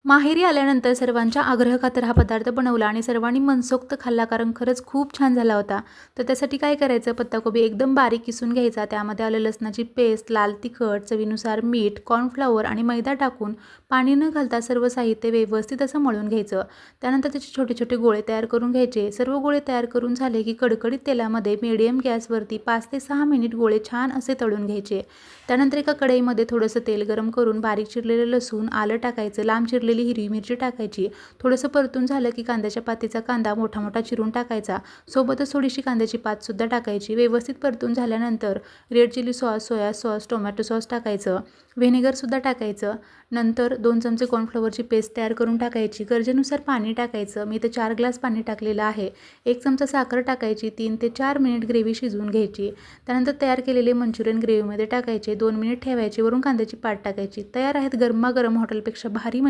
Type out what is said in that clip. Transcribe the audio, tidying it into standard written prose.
माहेरी आल्यानंतर सर्वांच्या आग्रहखातर हा पदार्थ बनवला आणि सर्वांनी मनसोक्त खाल्ला, कारण खरंच खूप छान झाला होता. तर त्यासाठी काय करायचं, पत्ताकोबी एकदम बारीक किसून घ्यायचा. त्यामध्ये आलं लसणाची पेस्ट, लाल तिखट, चवीनुसार मीठ, कॉर्नफ्लॉवर आणि मैदा टाकून पाणी न घालता सर्व साहित्य व्यवस्थित असं मळून घ्यायचं. त्यानंतर त्याचे छोटे छोटे गोळे तयार करून घ्यायचे. सर्व गोळे तयार करून झाले की कडकडीत तेलामध्ये मीडियम गॅसवरती 5 ते 6 मिनिट गोळे छान असे तळून घ्यायचे. त्यानंतर एका कढईमध्ये थोडंसं तेल गरम करून बारीक चिरलेलं लसूण, आलं टाकायचं, लांब चिरलेली हिरवी मिरची टाकायची. थोडंसं परतून झालं की कांद्याच्या पातीचा कांदा मोठा मोठा चिरून टाकायचा. सोबतच थोडीशी कांद्याची पातसुद्धा टाकायची. व्यवस्थित परतून झाल्यानंतर red chilli sauce, soya sauce, tomato sauce टाकायचं. व्हिनेगरसुद्धा टाकायचं. नंतर 2 चमचे कॉर्नफ्लॉवरची पेस्ट तयार करून टाकायची. गरजेनुसार पाणी टाकायचं. मी इथे 4 ग्लास पाणी टाकलेलं आहे. 1 चमचा साखर टाकायची. 3 ते 4 मिनिट ग्रेव्ही शिजवून घ्यायची. त्यानंतर तयार केलेले मंचुरियन ग्रेव्हीमध्ये टाकायचे. 2 मिनिट ठेवायचे. वरून कांद्याची पात टाकायची. तयार आहेत गरमागरम हॉटेलपेक्षा भारी